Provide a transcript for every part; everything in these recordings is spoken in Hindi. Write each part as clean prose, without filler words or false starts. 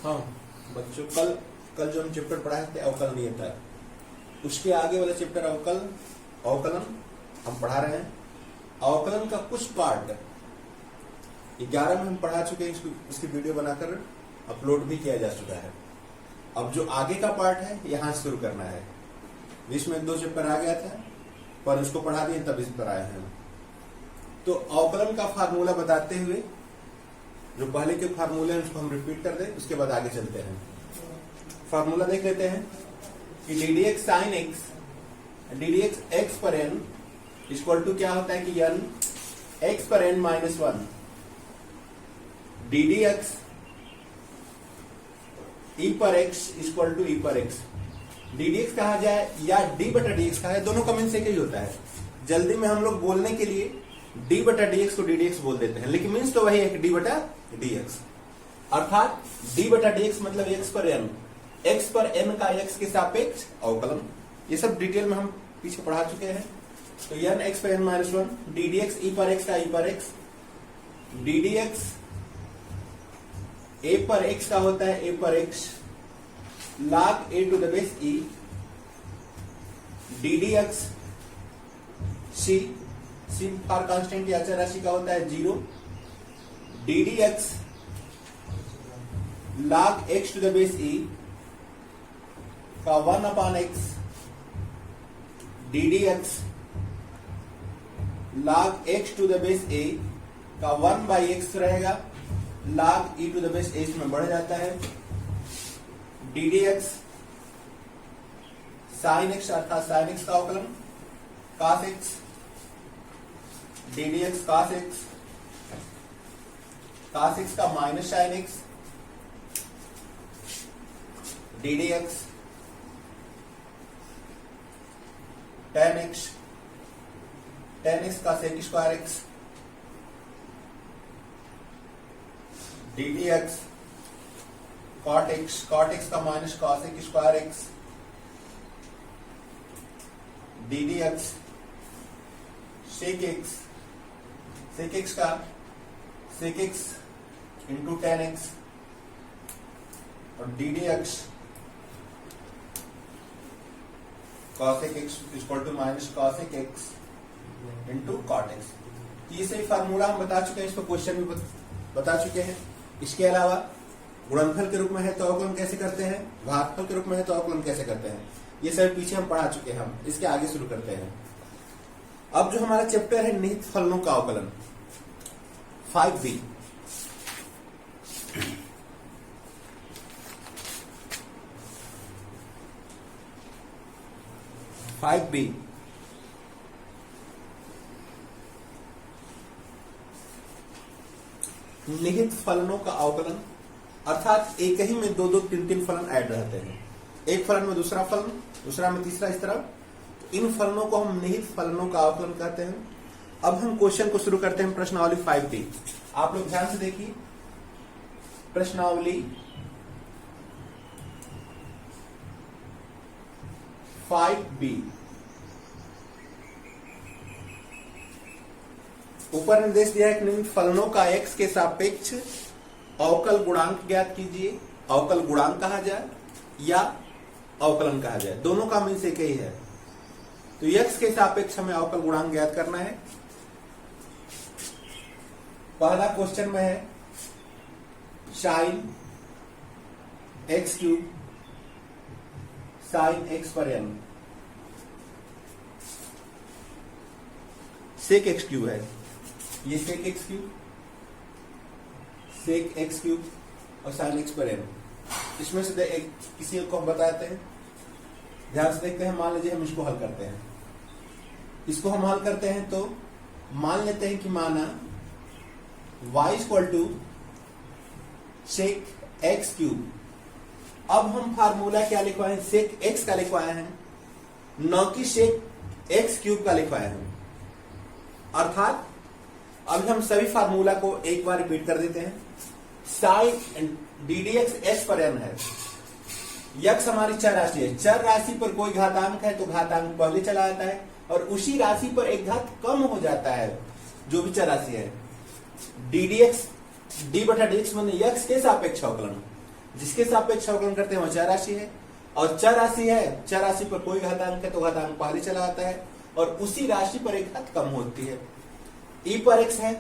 हाँ बच्चों, कल जो हम चैप्टर पढ़ाए थे अवकलनीयता, उसके आगे वाला चैप्टर अवकलन हम पढ़ा रहे हैं। अवकलन का कुछ पार्ट 11 में हम पढ़ा चुके हैं, इसकी वीडियो बनाकर अपलोड भी किया जा चुका है। अब जो आगे का पार्ट है यहाँ से शुरू करना है। बीच में 2 चैप्टर आ गया था पर उसको पढ़ा दिए, तब इस पर आए हैं। तो अवकलन का फार्मूला बताते हुए जो पहले के फार्मूले हैं उसको हम रिपीट कर दें, उसके बाद आगे चलते हैं। फार्मूला देख लेते हैं कि D D X sine X, D D X X पर एन इक्वल टू क्या होता है कि एन एक्स पर N minus 1, D D X E पर एक्स इक्वल टू ई पर एक्स। डी डी एक्स कहा जाए या डी बटा डी एक्स कहा जाए, दोनों का मीन्स एक ही होता है। जल्दी में हम लोग बोलने के लिए डी बटा डी एक्स को डी डी एक्स बोल देते हैं, लेकिन मीन्स तो वही है, डी बटा डी एक्स। अर्थात डी बटा डी एक्स मतलब एक्स पर एन, एक्स पर एन का एक्स के सापेक्ष अवकलन। ये सब डिटेल में हम पीछे पढ़ा चुके हैं। तो एन एक्स पर N minus 1, D D X E पर एक्स का ई पर X, D D X A पर एक्स का होता है ए पर X log a to the base e, D D X C for constant या अचर राशि का होता है 0, D D X log x to the base e का 1 upon x, D D X log x to the base a का 1 बाई x रहेगा, log e to the base a में बढ़ जाता है, D D X sine X अर्थात साइन एक्स का अवकलन, cos X, D D X cos X का minus sine X, D D X tan X का sec square X, D D X cot X का minus cos X square X, D D X sec X का sec X into tan x, और d D x cosec x equal to minus cosec x into cot x. ये सही फार्मूला हम बता चुके हैं, इसको क्वेश्चन भी बता चुके हैं। इसके अलावा गुणनफल के रूप में है तो अवकलन कैसे करते हैं, भागफल के रूप में है तो अवकलन कैसे करते हैं, ये सब पीछे हम पढ़ा चुके हैं। हम इसके आगे शुरू करते हैं। अब जो हमारा चैप्टर है निहित फलनों का अवकलन 5b, निहित फलनों का अवकलन अर्थात एक ही में 2-2, 3-3 फलन ऐड रहते हैं। एक फलन में दूसरा फलन, दूसरा में तीसरा, इस तरह। तो इन फलनों को हम निहित फलनों का अवकलन कहते हैं। अब हम क्वेश्चन को शुरू करते हैं प्रश्नावली 5b। आप लोग ध्यान से देखिए प्रश्नावली 5b। ऊपर निर्देश दिया है कि निम्न फलनों का x के सापेक्ष अवकल गुणांक ज्ञात कीजिए। अवकल गुणांक कहा जाए या अवकलन कहा जाए, दोनों का मीन्स एक ही है। तो x के सापेक्ष हमें अवकल गुणांक ज्ञात करना है। पहला क्वेश्चन में है sine x cube sine x पर एन, सेक एक्स क्यूब है, ये sec x cube, sec x cube और साइन एक्स पर एन। इसमें से किसी को हम बताते हैं, ध्यान से देखते हैं। मान लीजिए हम इसको हल करते हैं, इसको हम हल करते हैं तो मान लेते हैं कि माना y equal to sec x cube. अब हम फार्मूला क्या लिखवाए हैं, सेक एक्स का लिखवाए हैं, न कि सेक एक्स क्यूब का लिखवाए हैं। अर्थात अब हम सभी फार्मूला को एक बार रिपीट कर देते हैं। Sine d D x s पर एन है, यक्स हमारी चर राशि है, चर राशि पर कोई घातांक है तो घातांक पहले चला आता है और उसी राशि पर एक घात कम हो जाता है जो भी चर राशि है। डी डी एक्स डी बटा डी एक्स मैंने यक्स के सापेक्ष अवकलन, जिसके सापेक्ष अवकलन करते हैं वो चर राशि है, और चर राशि है, चर राशि पर कोई घातांक है तो घातांक पहले चला आता है और उसी राशि पर एक घात कम होती है। ई पर एक्स है,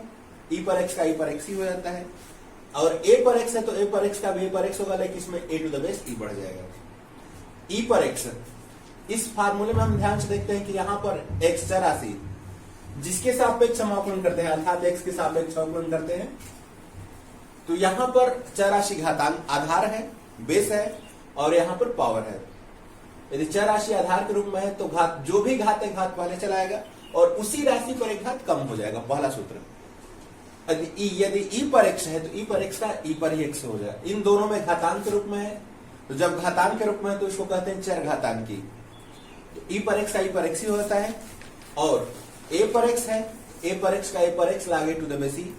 ई पर एक्स का ई पर एक्स ही हो जाता है, और ए पर एक्स है तो ए पर एक्स का भी ए पर एक्स होगा, लेकिन इसमें ए टू द बेस ई बढ़ जाएगा। ई पर एक्स, इस फार्मूले में हम ध्यान से देखते हैं कि यहाँ पर एक्स चर राशि जिसके सापेक्ष हम अवकलन करते हैं अर्थात एक्स के सापेक्ष अवकलन करते हैं, तो यहां पर चर राशि घातांक आधार है, बेस है, और यहां पर पावर है। यदि चर राशि आधार के रूप में है तो घात जो भी घात है घात पहले चलाएगा और उसी राशि पर एक घात कम हो जाएगा, पहला सूत्र। यदि ई पर एक्स है तो ई पर एक्स का ई पर ही एक्स हो जाएगा। इन दोनों में घातांक के रूप में है, तो जब घातांक के रूप में है तो इसको कहते हैं चर घातांकी। तो ई पर एक्स का ई पर एक्स ही होता है, और ए पर एक्स है, ए पर एक्स का ए पर एक्स लागे टू द बेस ई,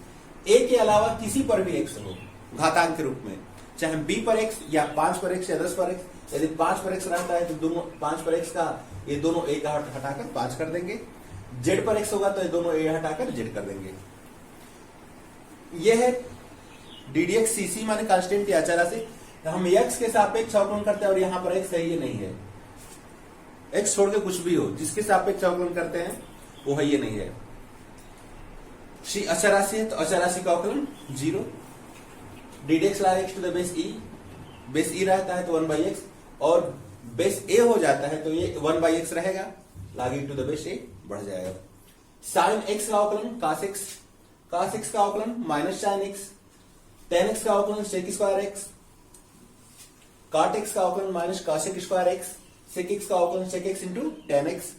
ए के अलावा किसी पर भी एक्स हो घातांक के रूप में, चाहे बी पर एक्स या 5 पर एक्स या 10 पर एक्स। यदि 5 पर एक्स रहता है तो दोनों 5 पर एक्स का ये दोनों ए का हटाकर 5 कर देंगे, जेड पर एक्स होगा तो ये दोनों ए हटाकर जेड कर देंगे। ये है डीडीएक्स सीसी माने कांस्टेंट या चर राशि। हम एक्स के सापेक्ष अवकलन करते हैं और यहाँ पर एक्स है ये नहीं है, एक्स छोड़ के कुछ भी हो जिसके सापेक्ष अवकलन करते हैं वो है ये नहीं है। सी अचर राशि है तो अचर राशि का अवकलन 0, डीडीएक्स ला X to the base E, base E रहता है तो 1/x, और बेस ए हो जाता है तो ये 1/x रहेगा, लागे टू द बेस ए बढ़ जाएगा। साइन एक्स का अवकलन cos x, cos x का अवकलन minus sine x, tan x का अवकलन sec square x, cot x का अवकलन minus cosec square x, sec x का अवकलन sec x into tan x,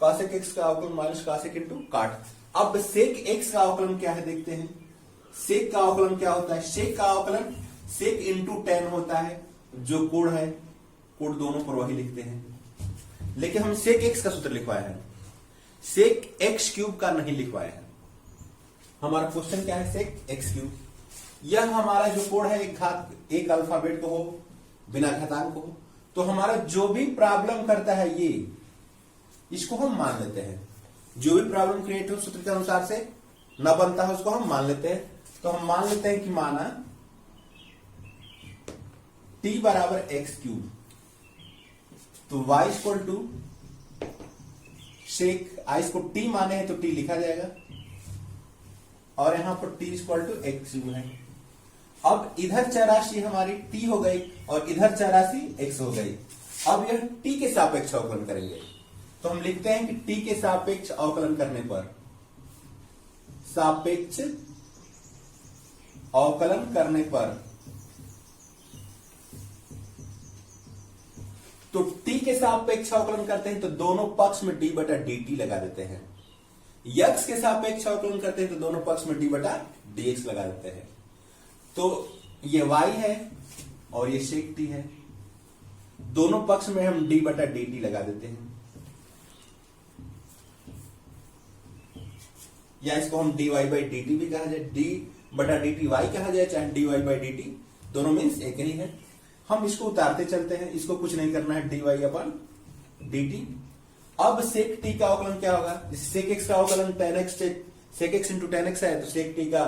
cosec x का अवकलन माइनस cosec इंटू cot। अब sec x का अवकलन क्या है देखते हैं। sec का अवकलन क्या होता है, sec का अवकलन sec इंटू tan होता है, जो कोण है कोण दोनों पर वही लिखते हैं, लेकिन हम sec x का सूत्र लिखवाए हैं, sec x क्यूब का नहीं लिखवाए हैं। हमारा क्वेश्चन क्या है, sec x क्यूब। यह हमारा जो कोण है एक घात एक अल्फाबेट को हो बिना घातांक हो, तो हमारा जो भी प्रॉब्लम करता है ये इसको हम मान लेते हैं, जो भी प्रॉब्लम क्रिएट हो सूत्र के अनुसार से न बनता है उसको हम मान लेते हैं। तो हम मान लेते हैं कि माना t बराबर एक्स क्यूब, तो y इक्वल टू सेक, आई को t माने हैं तो t लिखा जाएगा, और यहां पर t equal to x cube है। अब इधर चर राशि हमारी t हो गई और इधर चर राशि x हो गई। अब यह t के सापेक्ष अवकलन करेंगे, तो हम लिखते हैं कि t के सापेक्ष अवकलन करने पर, सापेक्ष अवकलन करने पर, तो t के सापेक्ष अवकलन करते हैं तो दोनों पक्ष में d बटा dt लगा देते हैं, x के सापेक्ष अवकलन करते हैं तो दोनों पक्ष में d बटा dx लगा देते हैं। तो ये y है और ये sec t है, दोनों पक्ष में हम d बटा dt लगा देते हैं, या इसको हम dy बाई dt भी कहा जाए, d बटा dt y कहा जाए, चाहे dy बाई dt, दोनों मीन्स एक ही है। हम इसको उतारते चलते हैं, इसको कुछ नहीं करना है, dy अपन dt। अब sec t का अवकलन क्या होगा, sec x का अवकलन tan x, sec x into tan x है तो sec t का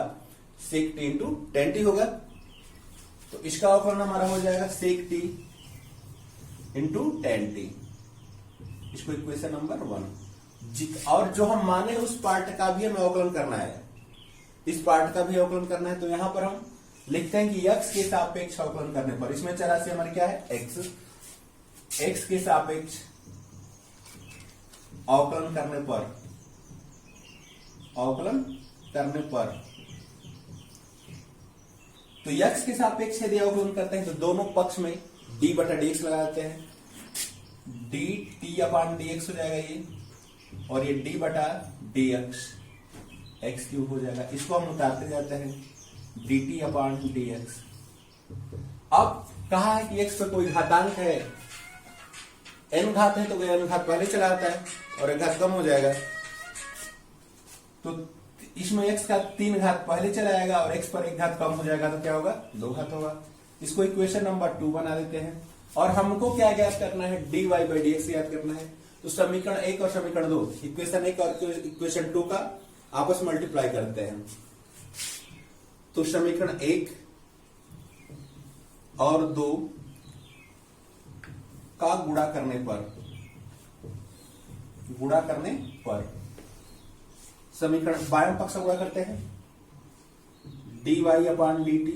sec t into tan t होगा, तो इसका अवकलन हमारा हो जाएगा sec t into tan t, इसको इक्वेशन नंबर 1। और जो हम माने उस पार्ट का भी हमें अवकलन करना है, इस पार्ट का भी अवकलन करना है, तो यहां पर हम लिखते हैं कि x के सापेक्ष अवकलन करने पर, इसमें चर राशि हमारी क्या है x के सापेक्ष अवकलन करने पर, तो x के सापेक्ष यदि अवकलन करते हैं तो दोनों पक्ष में d बटा dx लगा देते हैं, dt अपान dx हो जाएगा ये, और ये d बटा dx एक्स क्यूब हो जाएगा। इसको हम उतारते जाते हैं, dt अपान dx। अब कहा है कि x पर कोई घातांक है, n घात है तो n घात पहले चला आता है और एक घात कम हो जाएगा, तो इसमें x का 3 घात पहले चला आएगा और x पर एक घात कम हो जाएगा, तो क्या होगा 2 घात होगा। इसको इक्वेशन नंबर 2 बना देते हैं, और हमको क्या ज्ञात करना है, dy बाई dx ज्ञात करना है। तो समीकरण 1 और समीकरण 2, इक्वेशन 1 और इक्वेशन 2 का आपस में मल्टीप्लाई करते हैं, तो समीकरण 1 और 2 का गुणा करने पर समीकरण बाएं पक्ष का गुणा करते हैं, dy अपान dt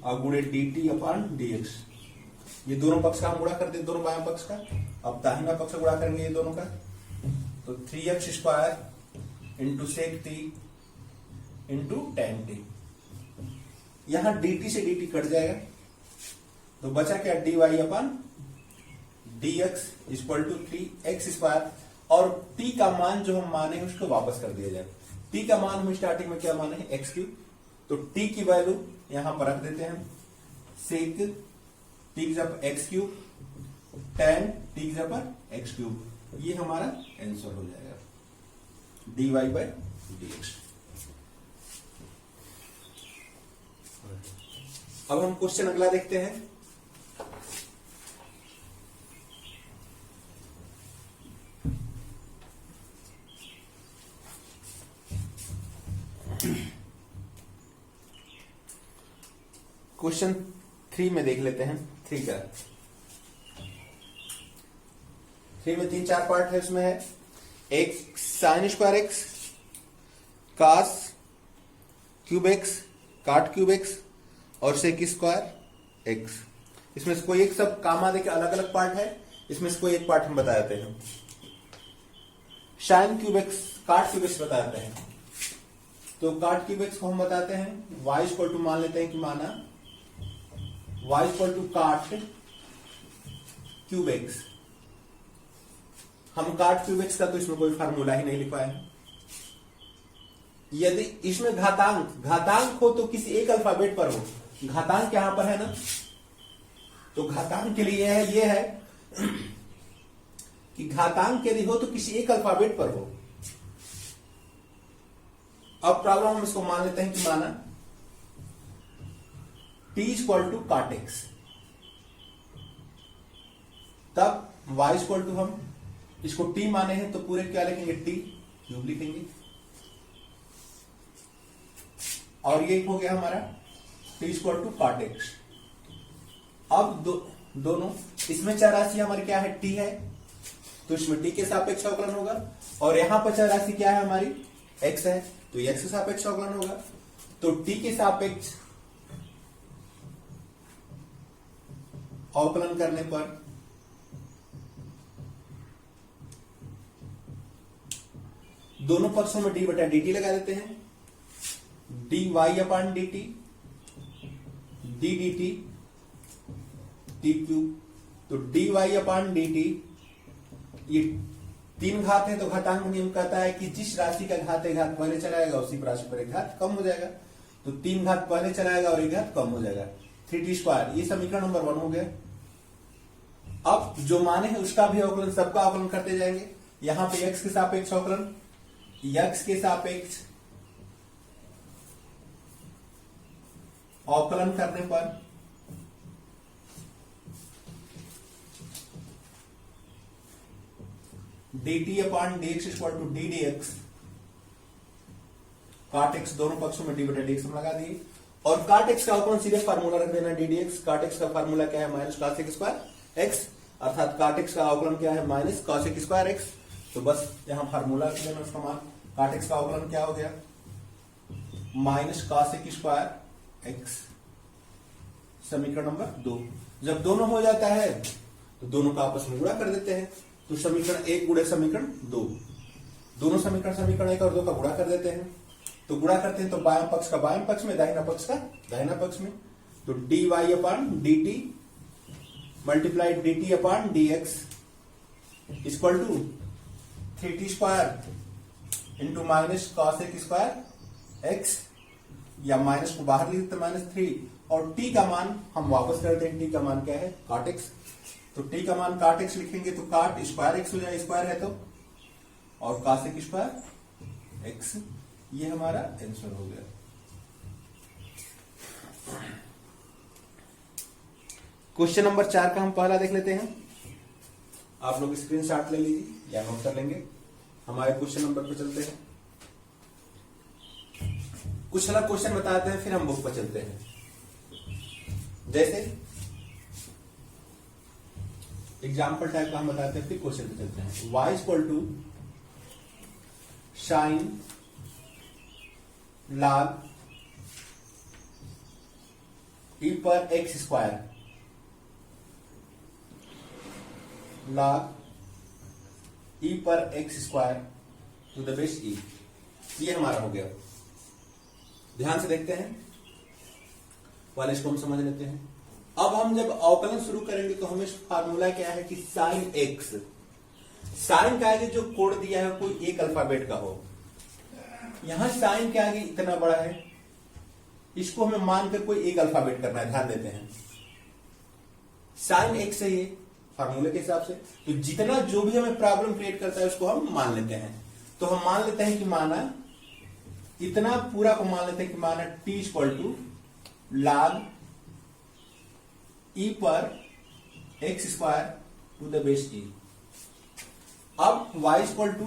और गुणे dt अपान dx। ये दोनों पक्ष का हम गुणा करते हैं, दोनों बाएं पक्ष का। अब दाहिना पक्ष का गुणा करेंगे ये दोनों का, तो 3x square into sec t into tan t। यहां dt से dt कट जाएगा, तो बचा क्या, dy upon dx equal to 3x square. और t का मान जो हम माने हैं उसको वापस कर दिया जाए। t का मान हम स्टार्टिंग में क्या माने हैं, x क्यूब, तो t की वैल्यू यहां पर रख देते हैं, सेक t की जगह x क्यूब, tan t की जगह x क्यूब। ये हमारा आंसर हो जाएगा dy बाय dx। अब हम क्वेश्चन अगला देखते हैं। क्वेश्चन 3 में देख लेते हैं। 3 का 3 में 3-4 पार्ट है। उसमें है एक sine square x, cos cube x, cot cube x और सेक स्क्वायर एक्स। इसमें से कोई एक, सब कामा देके अलग अलग पार्ट है, इसमें से कोई एक पार्ट हम बता देते हैं। Sine cube x, cot cube x बता देते हैं। तो काट क्यूब एक्स को हम बताते हैं y इक्वल टू, मान लेते हैं कि माना y इक्वल टू काट क्यूब एक्स। हम काट क्यूब एक्स का तो इसमें कोई फार्मूला ही नहीं लिख पाए हैं। यदि इसमें घातांक हो तो किसी एक अल्फाबेट पर हो। घातांक यहां पर है ना, तो घातांक के लिए ये है कि घातांक यदि हो तो किसी एक अल्फाबेट पर हो। अब प्रॉब्लम हम इसको मान लेते हैं कि माना t इक्वल टू काट एक्स, तब y इक्वल टू, हम इसको t माने हैं तो पूरे क्या लिखेंगे, t क्यूब लिखेंगे। और ये हो गया हमारा t इक्वल टू काट एक्स। अब दोनों इसमें चार राशि हमारी क्या है, t है, तो इसमें t के सापेक्ष अवकलन होगा। और यहां पर चार राशि क्या है हमारी, x है, तो x के सापेक्ष अवकलन होगा। तो t के सापेक्ष अवकलन करने पर दोनों पक्षों में d बटा dt लगा देते हैं। dy upon dt, d dt, t cube. तो dy अपान dt, ये 3 घात है तो घातांक नियम कहता है कि जिस राशि का घात एक घात पहले चला जाएगा उसी राशि पर एक घात कम हो जाएगा। तो 3 घात पहले चला जाएगा और एक घात कम हो जाएगा, 3t स्क्वायर। ये समीकरण नंबर 1 हो गया। अब जो माने हैं उसका भी अवकलन, सबका अवकलन करते जाएंगे। यहां पे x के सापेक्ष अवकलन, x के सापेक्ष अवकलन करने पर dt upon dx equal to d dx, काट x दोनों पक्षों में d बटा dx हम लगा दिए। और काट x का अवकलन सीधे फार्मूला रख देना d dx। काट x का फार्मूला क्या है, माइनस cos स्क्वायर x, अर्थात काट x का अवकलन क्या है, माइनस cos स्क्वायर x। तो बस यहां फार्मूला रख देना उसका मान। काट x का अवकलन क्या हो गया, माइनस cos स्क्वायर x। समीकरण नंबर 2। जब दोनों हो जाता है तो दोनों का आपस में गुणा कर देते हैं। तो समीकरण 1 गुणे समीकरण 2, दोनों समीकरण 1 और 2 का गुणा कर देते हैं। तो गुणा करते हैं तो बायां पक्ष का बायां पक्ष में, दाहिना पक्ष का दाहिना पक्ष में। तो dy upon dt multiplied dt upon dx equal to 3t square into minus cos square x, या माइनस को बाहर लिख देते -3। और t का मान हम वापस करते हैं, t का मान क्या है, काट x। तो t का मान काट x लिखेंगे तो काट स्क्वायर x हो जाए, स्क्वायर है तो, और cos स्क्वायर x। ये हमारा आंसर हो गया। क्वेश्चन नंबर 4 का हम पहला देख लेते हैं। आप लोग स्क्रीनशॉट ले लीजिए या नोट कर लेंगे। हमारे क्वेश्चन नंबर पर चलते हैं। कुछ अलग क्वेश्चन बताते हैं, फिर हम बुक पर चलते हैं। जैसे एग्जाम्पल टाइप का हम बताते हैं, फिर क्वेश्चन पे चलते हैं। y equal to sine log e पर एक्स स्क्वायर log e पर x square to the base e, ये हमारा हो गया। ध्यान से देखते हैं, वाले इसको हम समझ लेते हैं। अब हम जब अवकलन शुरू करेंगे तो हमें फार्मूला क्या है कि साइन एक्स, साइन का आगे जो कोड दिया है कोई एक अल्फाबेट का हो। यहां साइन के आगे इतना बड़ा है, इसको हमें मानकर कोई एक अल्फाबेट करना है। ध्यान देते हैं, साइन एक्स है ये फार्मूले के हिसाब से, तो जितना जो भी हमें प्रॉब्लम क्रिएट करता है उसको हम मान लेते हैं। तो हम मान लेते हैं कि माना इतना पूरा को मान लेते हैं कि माना t equal to log e पर x square to the base e। अब y इक्वल टू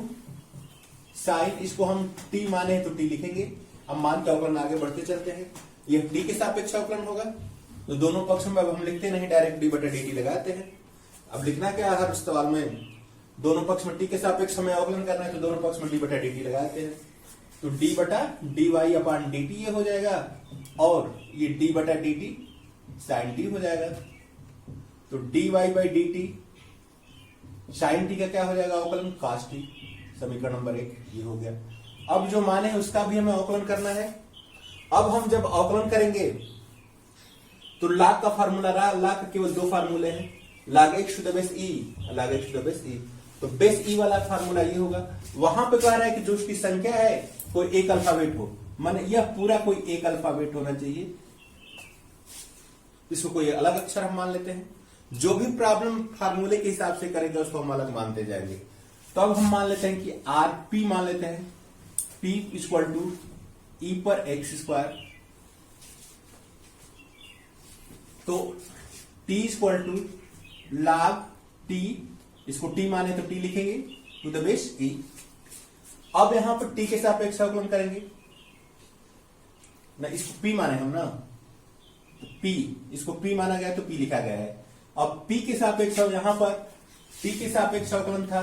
साइन, इसको हम t माने हैं तो t लिखेंगे। अब मान के अवकलन आगे बढ़ते चलते हैं, ये t के सापेक्ष अवकलन होगा, तो दोनों पक्ष में अब हम लिखते नहीं, डायरेक्ट d बटा dt लगाते हैं। अब लिखना क्या है हर सवाल में, दोनों पक्ष में t के सापेक्ष हमें अवकलन करना है, तो दोनों पक्ष में d बटा dt लगाते हैं। तो d बटा dy अपान dt ये हो जाएगा, और ये d बटा dt साइन t हो जाएगा। तो dy by dt sine t का क्या हो जाएगा अवकलन, cos t। समीकरण नंबर 1 ये हो गया। अब जो माने हैं उसका भी हमें अवकलन करना है। अब हम जब अवकलन करेंगे तो log का फार्मूला रहा, log का केवल दो फार्मूले हैं, log x to the base e, log x to the base e। तो बेस e वाला फार्मूला ये होगा। वहां पे कह रहा है कि जो उसकी संख्या है कोई एक अल्फाबेट हो, माने यह पूरा कोई एक अल्फाबेट होना चाहिए, इसको कोई अलग अक्षर हम मान लेते हैं। जो भी प्रॉब्लम फार्मूले के हिसाब से करेगा उसको हम अलग मानते जाएंगे। तो अब हम मान लेते हैं कि आर पी मान लेते हैं, p इक्वल टू e पर एक्स स्क्वायर, तो t equal to log t, इसको t माने तो t लिखेंगे टू द बेस e। अब यहां पर t के सापेक्ष अवकलन करेंगे ना, इसको p माने हम ना, तो p, इसको p माना गया तो p लिखा गया है। अब p के सापेक्ष, यहां पर t के सापेक्ष अवकलन था,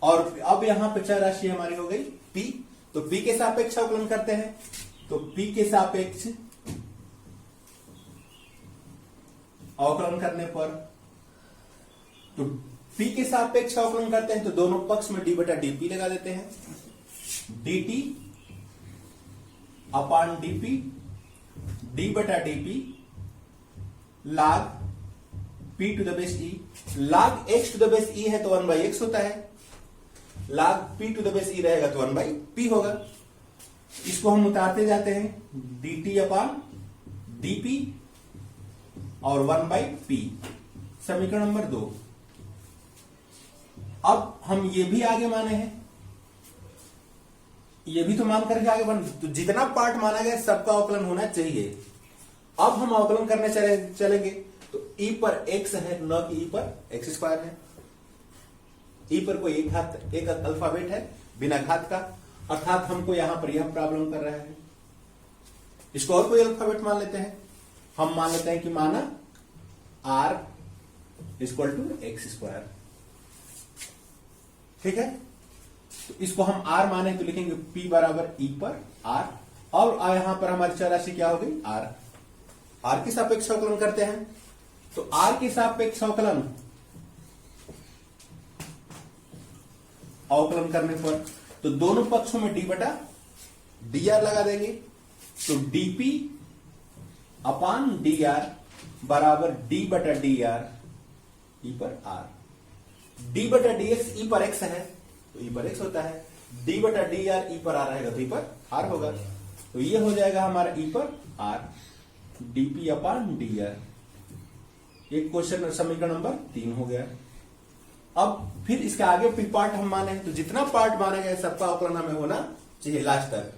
और अब यहां पर चर राशि हमारी हो गई p, तो p के सापेक्ष अवकलन करते हैं। तो p के सापेक्ष अवकलन करने पर, तो p के सापेक्ष अवकलन करते हैं तो दोनों पक्ष में d बटा dp लगा देते हैं, dt अपान dp, d बटा dp log p to the base e। log x to the base e है तो 1 बाई x होता है, log p to the base e रहेगा तो 1 बाई p होगा। इसको हम उतारते जाते हैं, dt अपान dp और 1 बाई p, समीकरण नंबर 2। अब हम ये भी आगे माने हैं, ये भी तो मान करके आगे बन, तो जितना पार्ट माना गया सबका अवकलन होना चाहिए। अब हम अवकलन करने चलेंगे, तो e पर x है न कि e पर एक्स स्क्वायर है। e पर कोई एक अल्फाबेट है बिना घात का, अर्थात हमको यहां पर यह प्रॉब्लम कर रहा है। इसको और कोई अल्फाबेट मान लेते हैं, हम मान लेते हैं कि माना r equal to x square, ठीक है। तो इसको हम r माने तो लिखेंगे p बराबर e पर r, और यहां पर हमारी चर राशि क्या हो गई r। r के सापेक्ष अवकलन करते हैं, तो r के सापेक्ष अवकलन करने पर तो दोनों पक्षों में d बटा dr लगा देंगे, तो dp अपान dr बराबर d बटा dr e पर r। d बटा dx e पर x है तो e पर x होता है, d बटा dr e पर r रहेगा तो e पर r होगा। तो ये हो जाएगा हमारा e पर r, dp अपान dr। एक क्वेश्चन समीकरण नंबर 3 हो गया। अब फिर इसका आगे पी पार्ट हम माने, तो जितना पार्ट माना गया सबका अवकलन हमें होना चाहिए लास्ट तक।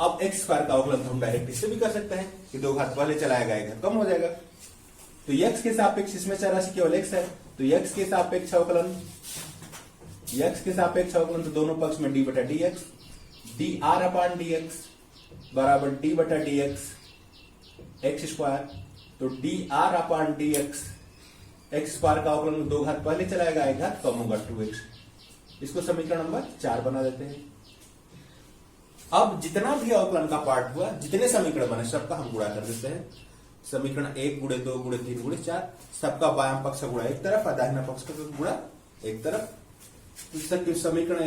अब एक्स स्क्वायर का अवकलन हम डायरेक्ट इससे भी कर सकते हैं कि 2 घात पहले चलाया गया कम हो जाएगा। तो x के सापेक्ष, इसमें चर राशि केवल x है, तो x के सापेक्ष अवकलन, x के सापेक्ष अवकलन तो दोनों पक्ष में d बटा dx, dr अपान dx बराबर डी बटा डी एक्स स्क्वायर, तो D R upon D x square का अवकलन 2 घात पहले चलाएगा, 1 घात कम होगा 2x। इसको समीकरण नंबर 4 बना देते हैं। अब जितना भी अवकलन का पार्ट हुआ, जितने समीकरण बने सबका हम गुणा कर देते हैं। समीकरण 1 गुणे 2 गुणे 3 गुणे 4, सबका बायां पक्ष का गुणा एक तरफ और दाहिना पक्ष का गुणा एक तरफ। तो समीकरण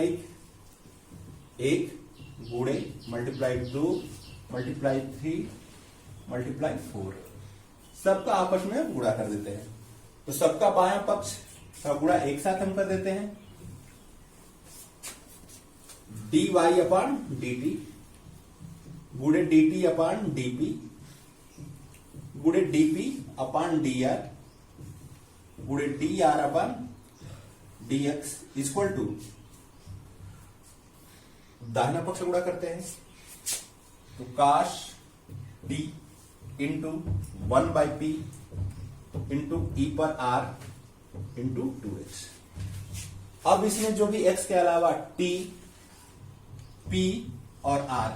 1 गुणे मल्टीप्लाई 2 मल्टीप्लाई 3 मल्टीप्लाई 4, सबका आपस में गुणा कर देते हैं। तो सबका बायां पक्ष का गुणा एक साथ हम कर देते हैं, D Y upon D T गुणे D T upon D P गुणे D P upon D R गुणे D R upon D X equal to, दाहिना पक्ष गुणा करते हैं, तो काश D into 1 by P into E पर आर इंटू 2x। अब इसमें जो भी x के अलावा t, p और r,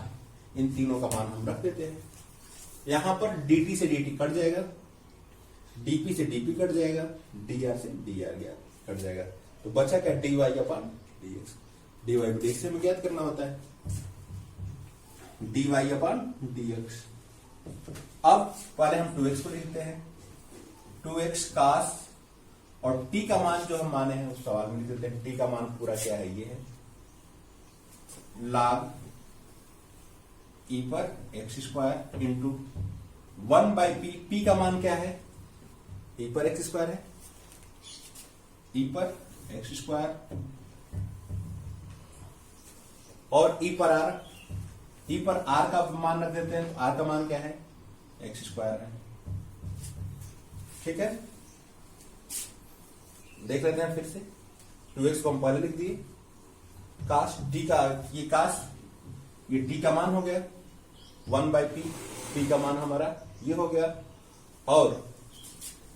इन तीनों का मान हम रख देते हैं। यहां पर dt से dt कट जाएगा, dp से dp कट जाएगा, dr से dr कट जाएगा, तो बचा क्या dy अपॉन dx। dy को dx से हमें ज्ञात करना होता है, dy अपॉन dx। अब पहले हम 2x को लिखते हैं, 2x कास, और t का मान जो हम माने हैं उस सवाल में लिख देते हैं। t का मान पूरा क्या है, ये है log e पर x square into 1 by P. p का मान क्या है, e पर x स्क्वायर है, e पर x स्क्वायर, और e पर r का मान रख देते हैं, तो r का मान क्या है, x स्क्वायर है। ठीक है, देख लेते हैं फिर से। 2x को हम पहले लिख दिए, काश डी का, ये काश, ये डी का मान हो गया 1 बाई पी, पी का मान हमारा ये हो गया, और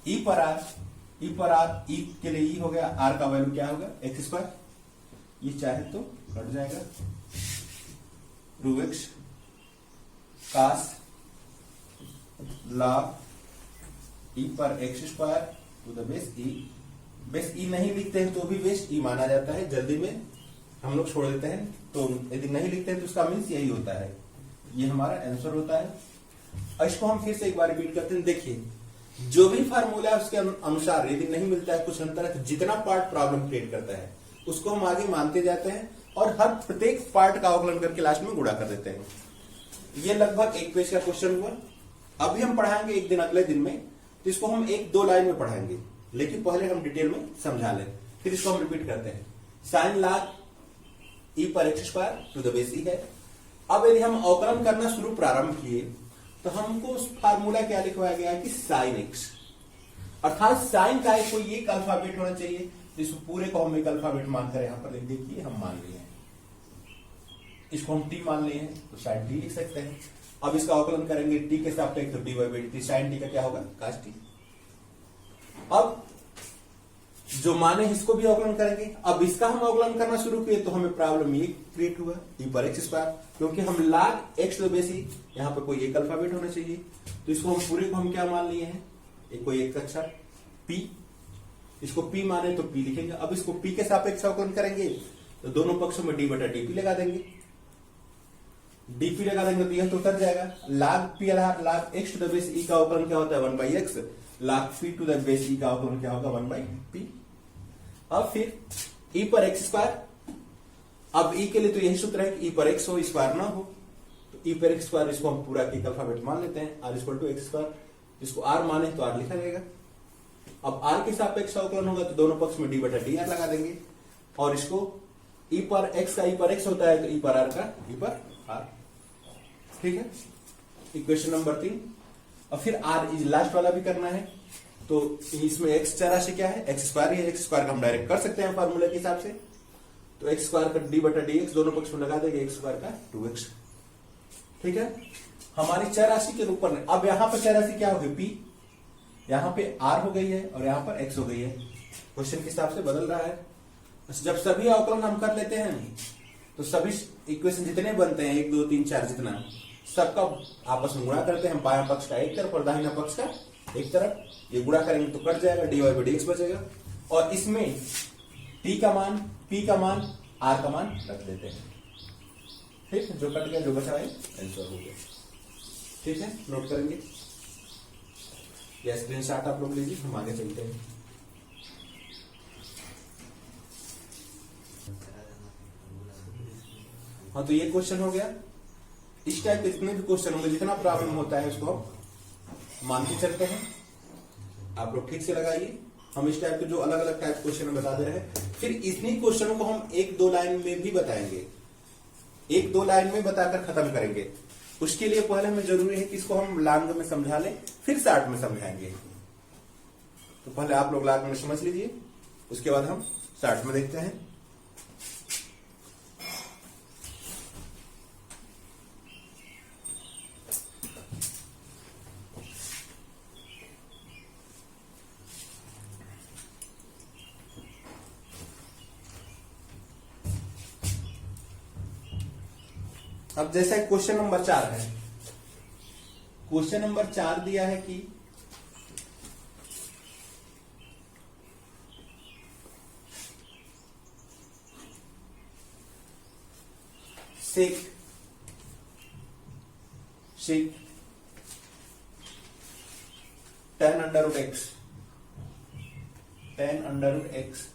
ई पर आर, ई के लिए ई हो गया, आर का वैल्यू क्या होगा, एक्स स्क्वायर। ये चाहे तो कट जाएगा, 2x काश लॉग ई पर x square to the base E नहीं लिखते हैं तो भी बेस ई माना जाता है, जल्दी में हम लोग छोड़ देते हैं, तो यदि नहीं लिखते हैं तो उसका मीन्स यही होता है, ये हमारा आंसर होता है। और इसको हम फिर से एक बार रिपीट करते हैं। देखिए, जो भी फार्मूला है उसके अनुसार यदि नहीं मिलता है कुछ अंतर है, तो जितना पार्ट प्रॉब्लम क्रिएट करता है उसको हम आगे मानते जाते हैं और हर प्रत्येक पार्ट का अवकलन करके लास्ट में गुणा कर देते हैं। ये लगभग एक पेज का क्वेश्चन हुआ। अभी हम पढ़ाएंगे एक दिन अगले दिन में, तो इसको हम 1-2 लाइन में पढ़ाएंगे, लेकिन पहले हम डिटेल में समझा लें, फिर इसको हम रिपीट करते हैं। साइन लॉग ई पर x square to the base E है। अब यदि हम अवकलन करना शुरू प्रारंभ किए तो हमको उस फार्मूला क्या लिखवाया गया है कि साइन एक्स, अर्थात साइन का कोई एक अल्फाबेट होना चाहिए, जिसको पूरे को हम एक अल्फाबेट मानकर यहां पर देखिए हम मान लिए हैं, इसको हम टी मान लिए हैं, तो साइन टी लिख सकते हैं। अब इसका अवकलन करेंगे टी के सापेक्ष, तो d by d, sine t का क्या होगा, कास टी। अब जो माने इसको भी अवकलन करेंगे। अब इसका हम अवकलन करना शुरू किए तो हमें प्रॉब्लम ये क्रिएट हुआ, ई पर एक्स स्क्वायर, क्योंकि हम log एक्स तो बेसी, यहाँ पर कोई एक अल्फाबेट होना चाहिए, तो इसको हम पूरे को हम क्या मान लिए हैं, एक कोई एक अक्षर p, इसको p माने तो p लिखेंगे। अब इसको p के सापेक्ष अवकलन करेंगे तो दोनों पक्षों में d बटा dp लगा देंगे, dp लगा देंगे तो यह तो उतर जाएगा। log p log x to the base e का अवकलन क्या होता है, 1 by x, log p to the base e का अवकलन क्या होगा, 1 बाई p। अब फिर e पर x स्क्वायर, अब e के लिए तो यही सूत्र है कि e पर x हो, स्क्वायर ना हो, तो e पर x स्क्वायर, इसको हम पूरा एक अल्फाबेट मान लेते हैं, r equal to x square, इसको r माने तो r लिखा जाएगा। अब r के सापेक्ष अवकलन होगा तो दोनों पक्ष में d बटा dr लगा देंगे, और इसको e पर x का e पर x होता है तो e पर r का e पर r। ठीक है, इक्वेशन नंबर 3। और फिर r लास्ट वाला भी करना है, तो इसमें x चराशि क्या है, एक्स स्क्वायर है, एक्स स्क्वायर का हम डायरेक्ट कर सकते हैं फार्मूला के हिसाब से, तो एक्स स्क्वायर का डी बटा डी एक्स दोनों पक्ष में लगा देंगे, एक्स स्क्वायर का 2x। ठीक है, हमारी चराशि के ऊपर में। अब यहां पर चराशि क्या होगी, p, यहां पे r हो गई है और यहां पर x हो गई है, क्वेश्चन के हिसाब से बदल रहा है। जब सभी अवकलन हम कर लेते हैं तो सभी इक्वेशन जितने बनते हैं 1 2 3 4 जितना, सबका आपस में गुणा करते हैं, बायां पक्ष का एक तरफ और दाहिना पक्ष का एक तरफ। ये गुणा करेंगे तो कट जाएगा, dy बाई dx बचेगा। और इसमें t का मान, p का मान, r का मान रख देते हैं। ठीक है, जो कट गया जो बचा है आंसर हो गया। ठीक है, नोट करेंगे या स्क्रीनशॉट आप लोग लीजिए, हम आगे चलते हैं। हाँ, तो ये क्वेश्चन हो गया। इस टाइप के जितने भी क्वेश्चन होंगे, जितना प्रॉब्लम होता है उसको मान के चलते हैं। आप लोग ठीक से लगाइए। हम इस टाइप के जो अलग अलग टाइप क्वेश्चन बता दे रहे हैं, फिर इन्हीं क्वेश्चनों को हम एक दो लाइन में भी बताएंगे, एक दो लाइन में बताकर खत्म करेंगे। उसके लिए पहले हमें जरूरी है कि इसको हम लॉन्ग में समझा लें, फिर शॉर्ट में समझाएंगे। तो पहले आप लोग लॉन्ग में समझ लीजिए, उसके बाद हम शॉर्ट में देखते हैं। अब जैसे क्वेश्चन नंबर 4 है, क्वेश्चन नंबर 4 दिया है कि सेक 10√x, 10√x,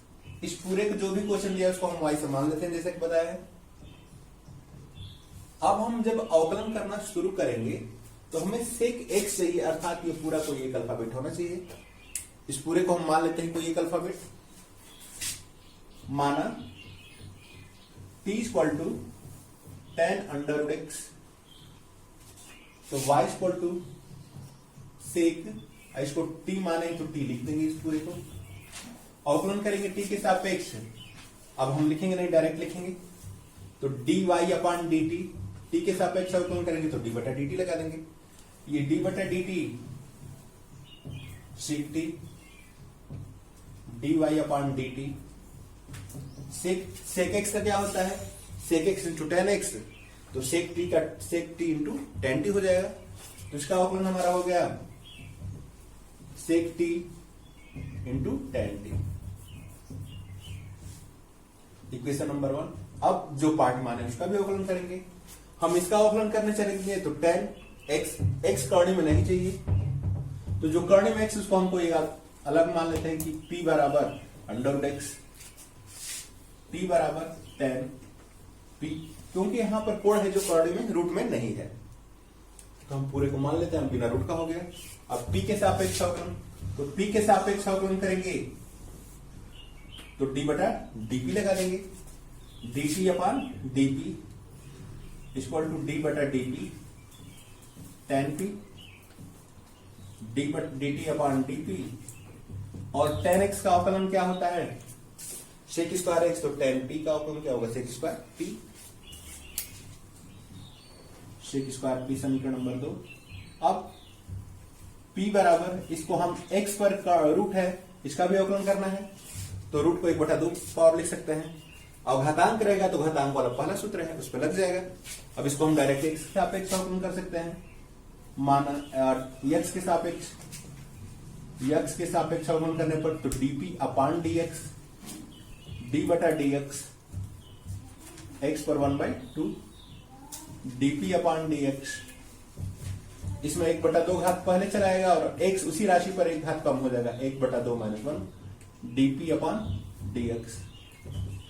इस पूरे को जो भी क्वेश्चन दिया है उसको हम y से मान लेते हैं, जैसे कि बताया है। अब हम जब अवकलन करना शुरू करेंगे तो हमें सेक x चाहिए, अर्थात ये पूरा कोई एक अल्फाबेट होना चाहिए। इस पूरे को हम मान लेते हैं कोई एक अल्फाबेट। माना t इक्वल टू 10√x, तो y इक्वल टू सेक, इसको t माने तो t लिख देंगे इस पूरे को। अवकलन करेंगे t के सापेक्ष, अब हम लिखेंगे नहीं, डायरेक्ट लिखेंगे। तो dy अपॉन dt, t के सापेक्ष अवकलन करेंगे तो d बटा dt लगा देंगे। ये d बटा dt सेक t, dy अपॉन dt। सेक x का क्या होता है, सेक x इंटू 10x, तो सेक t इंटू 10t हो जाएगा। तो इसका अवकलन हमारा हो गया सेक t into 10t, equation number 1। अब जो पार्ट माने उसका भी अवकलन करेंगे। हम इसका अवकलन करने चलेंगे तो 10x कर्ण में नहीं चाहिए, तो जो कर्ण में x उसको हमको एक अलग मान लेते हैं कि p बराबर √x, t बराबर 10p, क्योंकि यहां पर कोण है जो कर्ण में रूट में नहीं है, तो हम पूरे को मान लेते हैं, बिना रूट का हो गया। अब p के सापेक्ष अवकलन, तो p के सापेक्ष अवकलन करेंगे तो d बटा dp लगा देंगे। dt upon dp equal to d बटा dp 10p, dt upon dp। और 10x का अवकलन क्या होता है, सेक स्क्वायर x, तो 10p का अवकलन क्या होगा, sec square p, sec square p समीकरण नंबर 2। अब p बराबर, इसको हम x पर का रूट है, इसका भी अवकलन करना है, तो रूट को 1/2 पावर लिख सकते हैं। अब घातांक रहेगा तो घातांक वाला पहला सूत्र है, उस पर लग जाएगा। अब इसको हम डायरेक्ट x के सापेक्ष अवकलन कर सकते हैं। माना x के सापेक्ष अवकलन करने पर तो dp अपॉन dx, d बटा dx x पर 1/2, dp अपॉन dx, इसमें 1/2 घात पहले चलाएगा और x उसी राशि पर एक घात कम हो जाएगा, 1/2 माइनस 1, dp अपॉन dx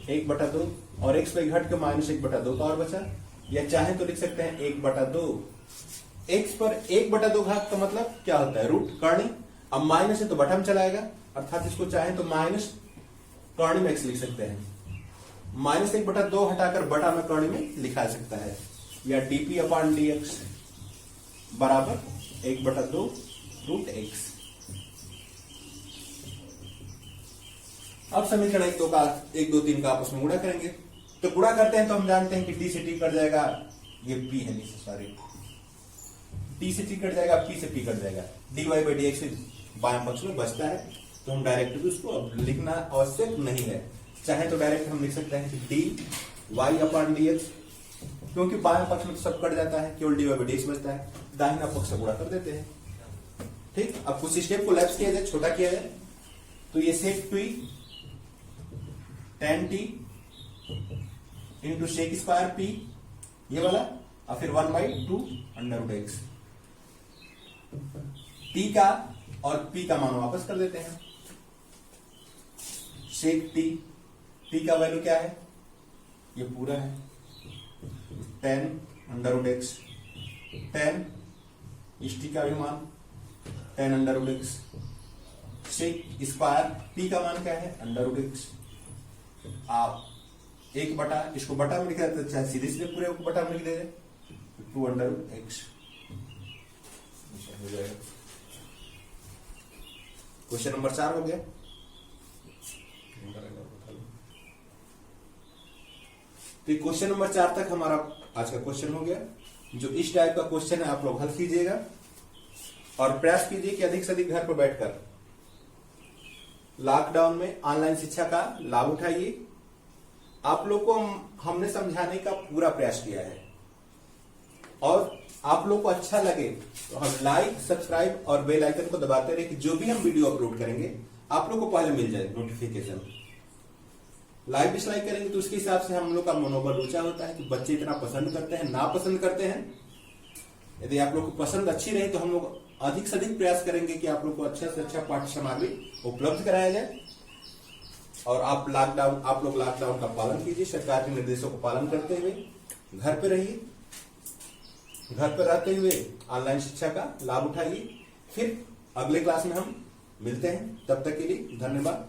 1/2, और x पे घट के माइनस 1/2 का और बचा, या चाहे तो लिख सकते हैं 1/2। x पर 1/2 घात का मतलब क्या होता है, रूट कर्ण। अब माइनस है तो बटा में चलाएगा, अर्थात इसको चाहे तो माइनस कर्ण में x लिख सकते हैं, माइनस 1/2 हटाकर बटा में कर्ण में लिखा सकता है, या dp अपॉन dx बराबर 1/2 रूट x। अब समीकरण 1 2 3 का आपस में गुणा करेंगे, तो गुणा करते हैं तो हम जानते हैं कि d से t कट जाएगा, ये p है नीचे, सॉरी, t से t कट जाएगा, p से p कट जाएगा, dy बाई dx बायां पक्ष में बचता है, तो हम डायरेक्ट भी उसको अब लिखना आवश्यक नहीं है, चाहे तो डायरेक्ट हम लिख सकते हैं कि dy अपॉन dx क्योंकि बाएं पक्ष में तो सब कट जाता है, केवल dy/dx बचता है, दाहिना पक्ष से गुणा कर देते हैं। ठीक, अब कुछ स्टेप को लैप्स किया जाए, छोटा किया जाए, तो ये sec t tan t into sec square p ये वाला, और फिर 1/2 अंडर x। t का और p का मान वापस कर देते हैं। sec t का वैल्यू क्या है, ये पूरा है, tan अंडर x, tan इस t का भी मान tan under x, sec square p का मान क्या है, अंडर x। आप 1 इसको बटा में लिख रहे थे, चाहे सीधे सीधे पूरे को बटा में लिख दे रहे, 2 अंडर x हो जाएगा। क्वेश्चन नंबर 4 हो गया। तो क्वेश्चन नंबर 4 तक हमारा आज का क्वेश्चन हो गया। जो इस टाइप का क्वेश्चन है आप लोग हल कीजिएगा और प्रयास कीजिए कि अधिक से अधिक घर पर बैठकर लॉकडाउन में ऑनलाइन शिक्षा का लाभ उठाइए। आप लोग को हमने समझाने का पूरा प्रयास किया है और आप लोग को अच्छा लगे तो हम लाइक, सब्सक्राइब और बेल आइकन को दबाते रहे कि जो भी हम वीडियो अपलोड करेंगे आप लोग को पहले मिल जाए नोटिफिकेशन। लाइक डिसलाइक करेंगे तो उसके हिसाब से हम लोग का मनोबल ऊंचा होता है कि बच्चे इतना पसंद करते हैं, ना पसंद करते हैं। यदि आप लोग को पसंद अच्छी रही तो हम लोग अधिक से अधिक प्रयास करेंगे कि आप लोग को अच्छा से अच्छा पाठ्य सामग्री उपलब्ध कराया जाए। और आप लोग लॉकडाउन का पालन कीजिए, सरकार के निर्देशों को पालन करते हुए घर पे रहिए, घर पर रहते हुए ऑनलाइन शिक्षा का लाभ उठाइए। फिर अगले क्लास में हम मिलते हैं, तब तक के लिए धन्यवाद।